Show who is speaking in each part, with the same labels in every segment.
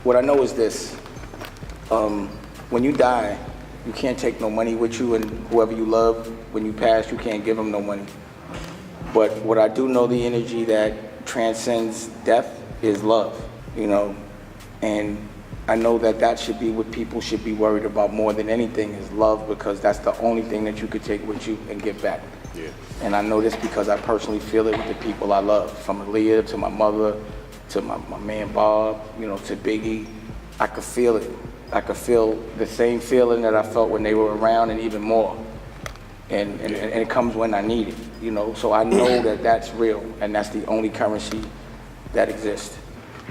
Speaker 1: What I know is this. When you die, you can't take no money with you, and whoever you love, when you pass, you can't give them no money. But what I do know, the energy that transcends death is love, you know? And I know that that should be what people should be worried about more than anything is love, because that's the only thing that you could take with you and give back.
Speaker 2: Yeah.
Speaker 1: And I know this because I personally feel it with the people I love, from Aaliyah to my mother, to my man Bob, you know, to Biggie. I could feel it. I could feel the same feeling that I felt when they were around, and even more. And it comes when I need it, you know? So I know that that's real, and that's the only currency that exists.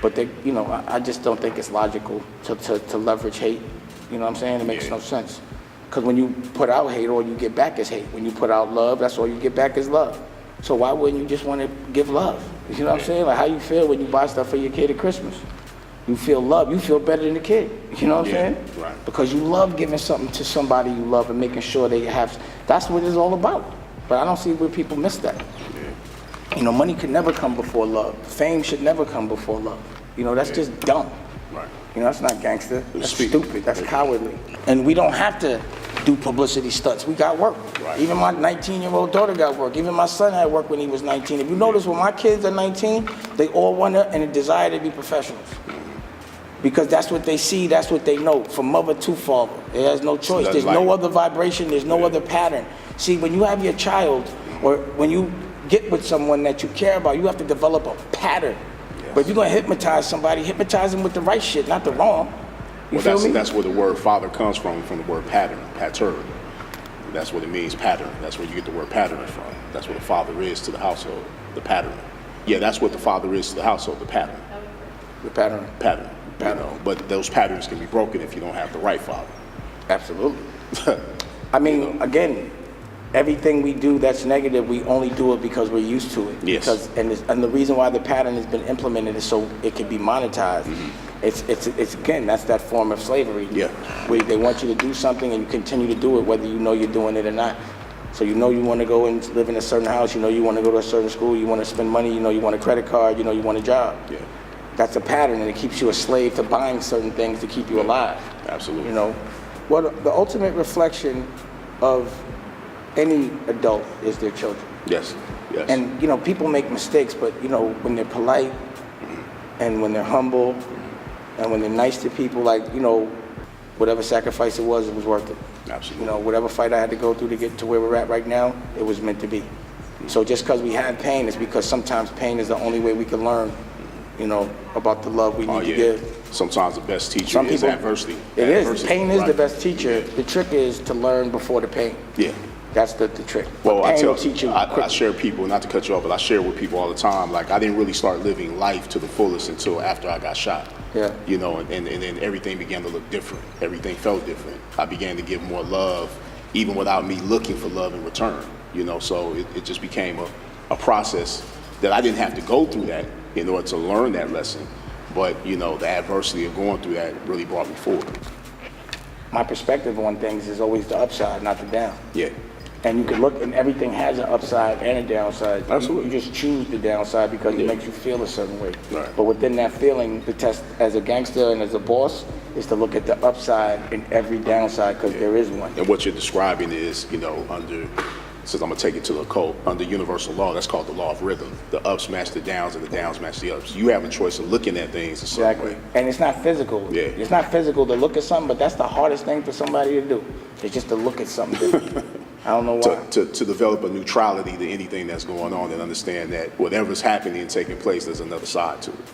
Speaker 1: But they, you know, I just don't think it's logical to leverage hate. You know what I'm saying? It makes no sense. Because when you put out hate, all you get back is hate. When you put out love, that's all you get back is love. So why wouldn't you just want to give love? You know what I'm saying? Like how you feel when you buy stuff for your kid at Christmas. You feel love, you feel better than the kid. You know what I'm saying?
Speaker 2: Right.
Speaker 1: Because you love giving something to somebody you love and making sure they have, that's what it's all about. But I don't see where people miss that.
Speaker 2: Yeah.
Speaker 1: You know, money could never come before love. Fame should never come before love. You know, that's just dumb.
Speaker 2: Right.
Speaker 1: You know, that's not gangster. That's stupid. That's cowardly. And we don't have to do publicity stunts. We got work.
Speaker 2: Right.
Speaker 1: Even my 19-year-old daughter got work. Even my son had work when he was 19. If you notice, when my kids are 19, they all want to and a desire to be professionals. Because that's what they see, that's what they know, from mother to father. It has no choice. There's no other vibration, there's no other pattern. See, when you have your child, or when you get with someone that you care about, you have to develop a pattern. But if you're gonna hypnotize somebody, hypnotize them with the right shit, not the wrong. You feel me?
Speaker 2: That's where the word father comes from the word pattern, pattern. That's what it means, pattern. That's where you get the word pattern from. That's what a father is to the household, the pattern. Yeah, that's what the father is to the household, the pattern.
Speaker 1: The pattern.
Speaker 2: Pattern. You know, but those patterns can be broken if you don't have the right father.
Speaker 1: Absolutely. I mean, again, everything we do that's negative, we only do it because we're used to it.
Speaker 2: Yes.
Speaker 1: And the reason why the pattern has been implemented is so it can be monetized. It's again, that's that form of slavery.
Speaker 2: Yeah.
Speaker 1: Where they want you to do something and you continue to do it whether you know you're doing it or not. So you know you want to go and live in a certain house, you know you want to go to a certain school, you want to spend money, you know you want a credit card, you know you want a job.
Speaker 2: Yeah.
Speaker 1: That's a pattern, and it keeps you a slave to buying certain things to keep you alive.
Speaker 2: Absolutely.
Speaker 1: You know, what the ultimate reflection of any adult is their children.
Speaker 2: Yes. Yes.
Speaker 1: And you know, people make mistakes, but you know, when they're polite, and when they're humble, and when they're nice to people, like, you know, whatever sacrifice it was worth it.
Speaker 2: Absolutely.
Speaker 1: You know, whatever fight I had to go through to get to where we're at right now, it was meant to be. So just because we have pain is because sometimes pain is the only way we can learn, you know, about the love we need to give.
Speaker 2: Sometimes the best teacher is adversity.
Speaker 1: It is. Pain is the best teacher. The trick is to learn before the pain.
Speaker 2: Yeah.
Speaker 1: That's the trick.
Speaker 2: Well,
Speaker 1: pain will teach you
Speaker 2: I share people, not to cut you off, but I share with people all the time. Like, I didn't really start living life to the fullest until after I got shot.
Speaker 1: Yeah.
Speaker 2: You know, and then everything began to look different. Everything felt different. I began to give more love, even without me looking for love in return. You know, so it just became a process that I didn't have to go through that in order to learn that lesson. But, you know, the adversity of going through that really brought me forward.
Speaker 1: My perspective on things is always the upside, not the down.
Speaker 2: Yeah.
Speaker 1: And you can look, and everything has an upside and a downside.
Speaker 2: Absolutely.
Speaker 1: You just choose the downside because it makes you feel a certain way.
Speaker 2: Right.
Speaker 1: But within that feeling, the test as a gangster and as a boss is to look at the upside in every downside, because there is one.
Speaker 2: And what you're describing is, you know, since I'm gonna take it to the occult, under universal law, that's called the law of rhythm. The ups match the downs and the downs match the ups. You have a choice of looking at things a certain way.
Speaker 1: And it's not physical.
Speaker 2: Yeah.
Speaker 1: It's not physical to look at something, but that's the hardest thing for somebody to do. It's just to look at something different. I don't know why.
Speaker 2: To develop a neutrality to anything that's going on and understand that whatever's happening and taking place, there's another side to it.